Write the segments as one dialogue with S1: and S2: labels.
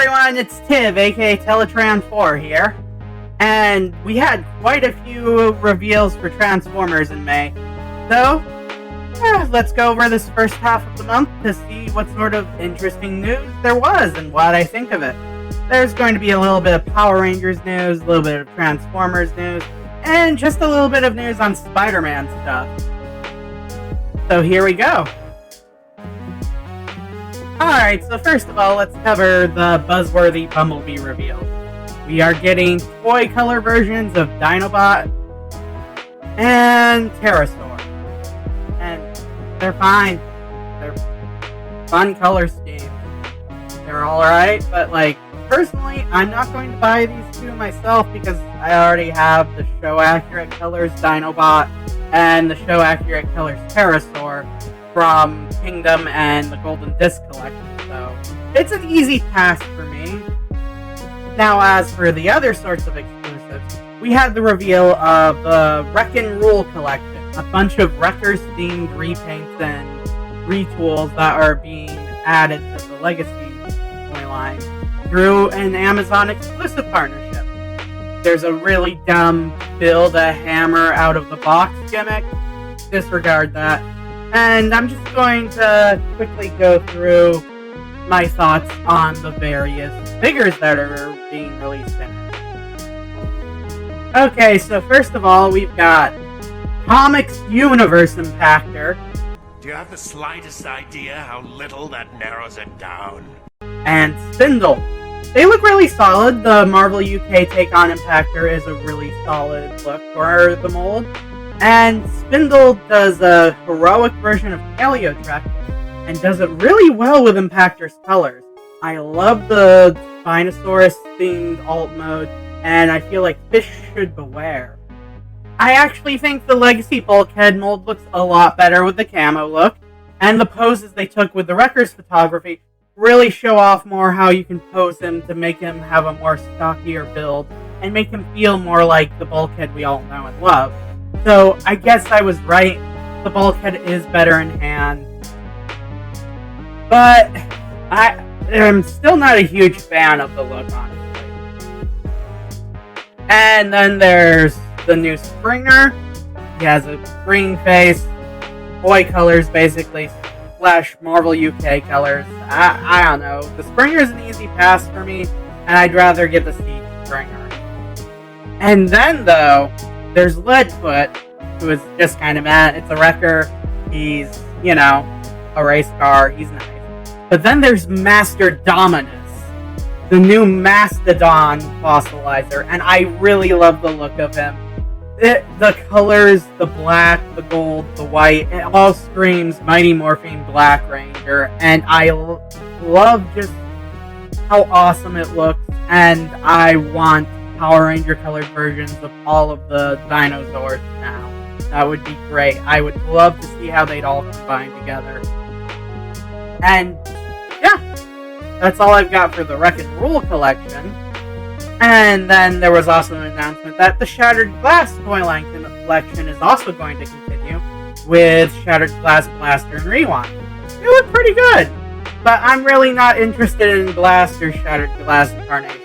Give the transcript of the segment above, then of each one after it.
S1: everyone, it's TIV, aka Teletran 4 here. And we had quite a few reveals for Transformers in May. So, let's go over this first half of the month to see what sort of interesting news there was and what I think of it. There's going to be a little bit of Power Rangers news, a little bit of Transformers news, and just a little bit of news on Spider-Man stuff. So here we go. Alright, so first of all, let's cover the Buzzworthy Bumblebee reveal. We are getting toy color versions of Dinobot and Pterosaur. And they're fine. They're fun color schemes. They're alright, but personally, I'm not going to buy these two myself because I already have the Show Accurate Colors Dinobot and the Show Accurate Colors Pterosaur from Kingdom and the Golden Disc Collection, so it's an easy pass for me. Now, as for the other sorts of exclusives, we had the reveal of the Wreckin' Rule Collection, a bunch of Wreckers-themed repaints and retools that are being added to the Legacy toy line through an Amazon exclusive partnership. There's a really dumb build a hammer out of the box gimmick. Disregard that. And I'm just going to quickly go through my thoughts on the various figures that are being released in it. Okay, so first of all, we've got Comics Universe Impactor.
S2: Do you have the slightest idea how little that narrows it down?
S1: And Spindle. They look really solid. The Marvel UK take on Impactor is a really solid look for the mold. And Spindle does a heroic version of Paleo-Trek and does it really well with Impactor's colors. I love the Spinosaurus-themed alt mode, and I feel like fish should beware. I actually think the Legacy Bulkhead mold looks a lot better with the camo look, and the poses they took with the Wreckers photography really show off more how you can pose him to make him have a more stockier build and make him feel more like the Bulkhead we all know and love. So, I guess I was right. The Bulkhead is better in hand. But I am still not a huge fan of the look, honestly. And then there's the new Springer. He has a spring face, toy colors basically, / Marvel UK colors. I don't know. The Springer is an easy pass for me, and I'd rather get the Siege Springer. And then, though, there's Leadfoot, who is just kind of mad. It's a wrecker. He's, a race car. He's nice. But then there's Master Dominus, the new Mastodon fossilizer, and I really love the look of him. The colors, the black, the gold, the white, it all screams Mighty Morphine Black Ranger, and I love just how awesome it looks, and I want Power Ranger colored versions of all of the dinosaurs now. That would be great. I would love to see how they'd all combine together. And yeah, that's all I've got for the Wreck-It Rule collection. And then there was also an announcement that the Shattered Glass toy line collection is also going to continue with Shattered Glass Blaster and Rewind. They look pretty good, but I'm really not interested in Blaster's Shattered Glass incarnation.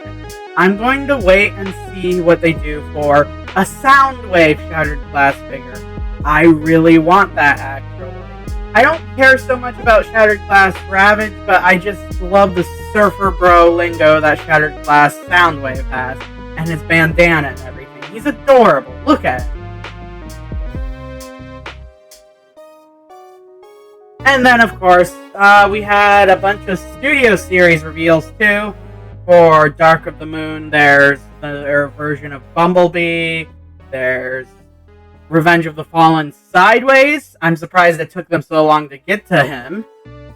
S1: I'm going to wait and see what they do for a Soundwave Shattered Glass figure. I really want that, actually. I don't care so much about Shattered Glass Ravage, but I just love the surfer bro lingo that Shattered Glass Soundwave has, and his bandana and everything. He's adorable. Look at him. And then, of course, we had a bunch of Studio Series reveals, too. For Dark of the Moon, there's their version of Bumblebee. There's Revenge of the Fallen Sideways. I'm surprised it took them so long to get to him.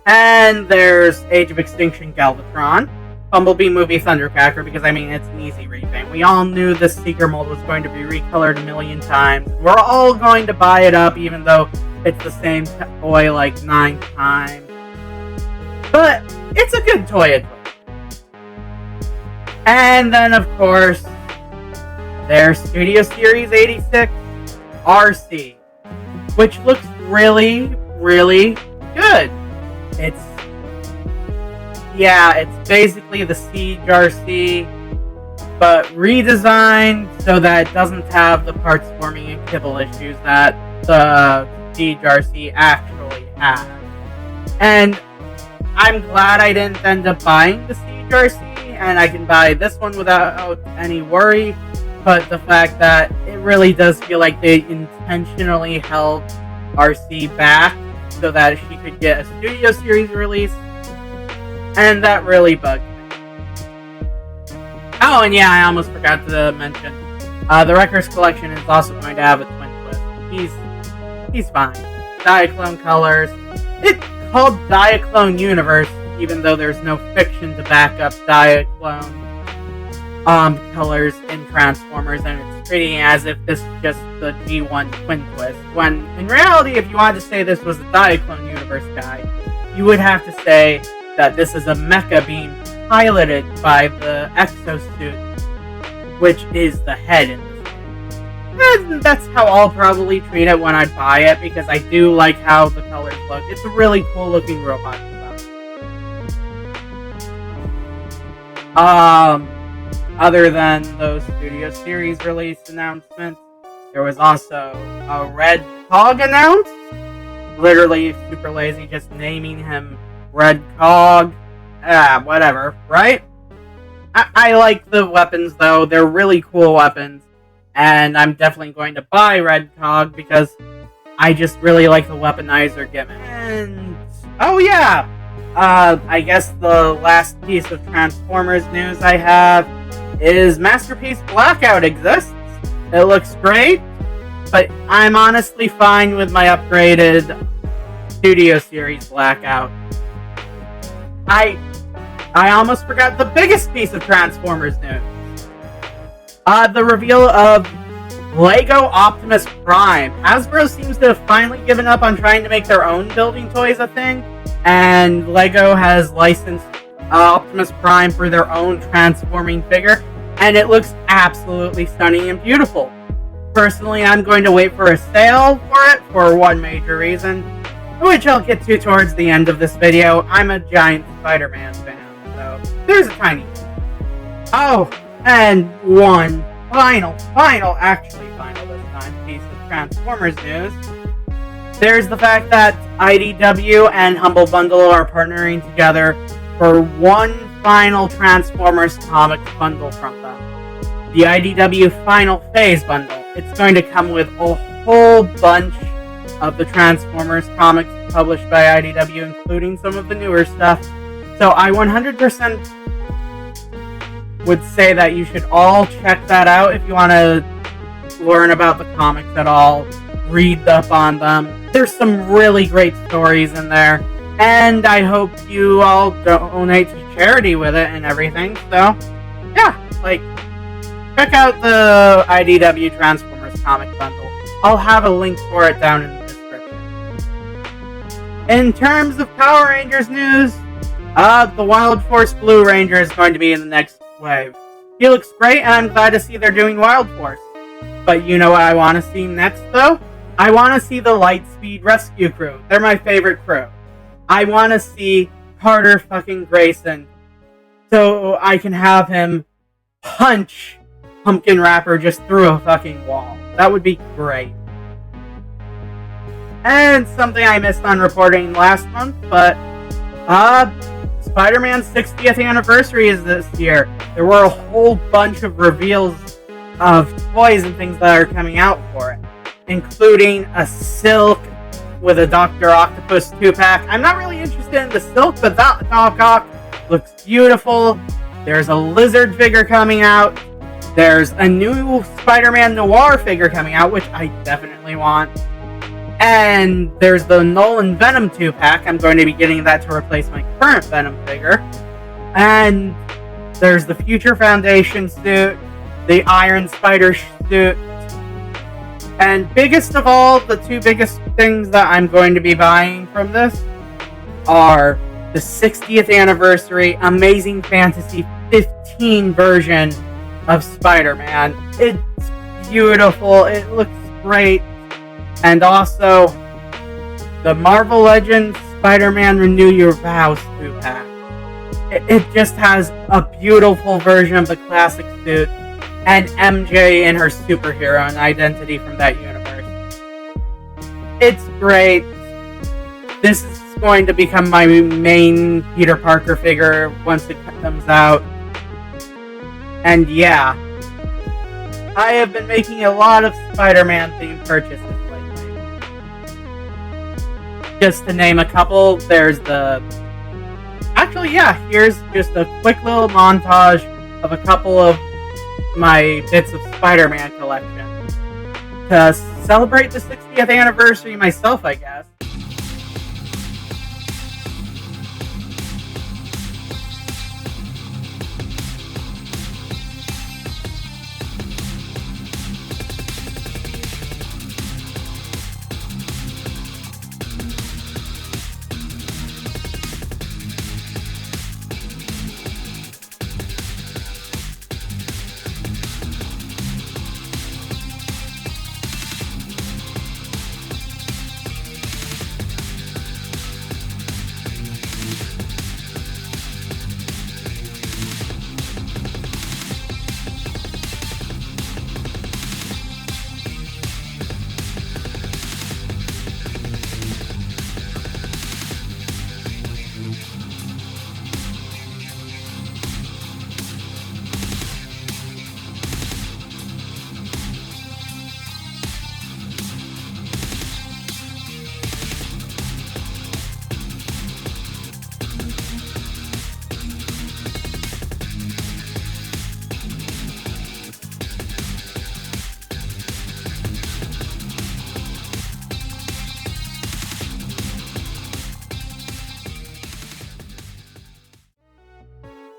S1: And there's Age of Extinction Galvatron. Bumblebee movie Thundercracker, because it's an easy repaint. We all knew this Seeker mold was going to be recolored a million times. We're all going to buy it up, even though it's the same toy 9 times. But it's a good toy. And then, of course, there's Studio Series 86 RC, which looks really, really good. It's yeah, it's basically the Siege RC, but redesigned so that it doesn't have the parts forming and kibble issues that the Siege RC actually had. And I'm glad I didn't end up buying the Siege RC, and I can buy this one without any worry. But the fact that it really does feel like they intentionally held RC back so that she could get a Studio Series release, and that really bugged me. Oh, and yeah, I almost forgot to mention, the Wreckers Collection is also going to have a twin twist. He's fine. Diaclone colors. It's called Diaclone Universe, even though there's no fiction to back up Diaclone colors in Transformers, and it's treating as if this is just the G1 twin twist, when in reality, if you wanted to say this was a Diaclone Universe guy, you would have to say that this is a mecha being piloted by the exosuit, which is the head in this game. And that's how I'll probably treat it when I buy it, because I do like how the colors look. It's a really cool looking robot design. Other than those Studio Series release announcements, there was also a Red Cog announced. Literally super lazy, just naming him Red Cog. Whatever, right? I like the weapons though, they're really cool weapons. And I'm definitely going to buy Red Cog because I just really like the weaponizer gimmick. And, oh yeah! I guess the last piece of Transformers news I have is Masterpiece Blackout exists. It looks great, but I'm honestly fine with my upgraded Studio Series Blackout. I almost forgot the biggest piece of Transformers news. The reveal of Lego Optimus Prime. Hasbro seems to have finally given up on trying to make their own building toys a thing, and Lego has licensed Optimus Prime for their own transforming figure, and it looks absolutely stunning and beautiful. Personally, I'm going to wait for a sale for it for one major reason, which I'll get to towards the end of this video. I'm a giant Spider-Man fan, so there's a tiny thing. Oh, and one final this time, piece of Transformers news. There's the fact that IDW and Humble Bundle are partnering together for one final Transformers comics bundle from them. The IDW Final Phase bundle. It's going to come with a whole bunch of the Transformers comics published by IDW, including some of the newer stuff. So I 100% would say that you should all check that out if you want to learn about the comics at all, read up on them. There's some really great stories in there, and I hope you all donate to charity with it and everything. So, yeah, check out the IDW Transformers comic bundle. I'll have a link for it down in the description. In terms of Power Rangers news, the Wild Force Blue Ranger is going to be in the next wave. He looks great, and I'm glad to see they're doing Wild Force. But you know what I want to see next, though? I want to see the Lightspeed Rescue Crew. They're my favorite crew. I want to see Carter fucking Grayson, so I can have him punch Pumpkin Wrapper just through a fucking wall. That would be great. And something I missed on reporting last month, but Spider-Man's 60th anniversary is this year. There were a whole bunch of reveals of toys and things that are coming out for it, including a Silk with a Dr. Octopus 2-pack. I'm not really interested in the Silk, but that Doc Ock looks beautiful. There's a Lizard figure coming out. There's a new SpiderMan Noir figure coming out, which I definitely want. And there's the Nolan Venom 2-pack. I'm going to be getting that to replace my current Venom figure. And there's the Future Foundation suit, the Iron Spider suit, and biggest of all, the two biggest things that I'm going to be buying from this are the 60th anniversary Amazing Fantasy 15 version of Spider-Man. It's beautiful, it looks great, and also the Marvel Legends Spider-Man Renew Your Vows 2-pack. it just has a beautiful version of the classic suit and MJ in her superhero and identity from that universe. It's great. This is going to become my main Peter Parker figure once it comes out. And yeah, I have been making a lot of Spider-Man themed purchases lately. Just to name a couple, there's the... Actually, yeah, here's just a quick little montage of a couple of my bits of SpiderMan Collection to celebrate the 60th anniversary myself, I guess.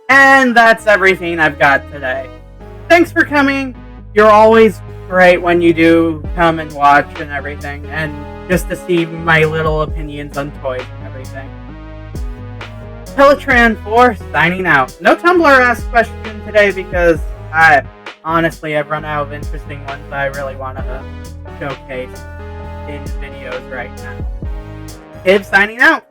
S1: And that's everything I've got today. Thanks for coming. You're always great when you do come and watch and everything, and just to see my little opinions on toys and everything. Teletran4 signing out. No Tumblr asked question today because I've run out of interesting ones that I really want to showcase in videos right now. TIV signing out.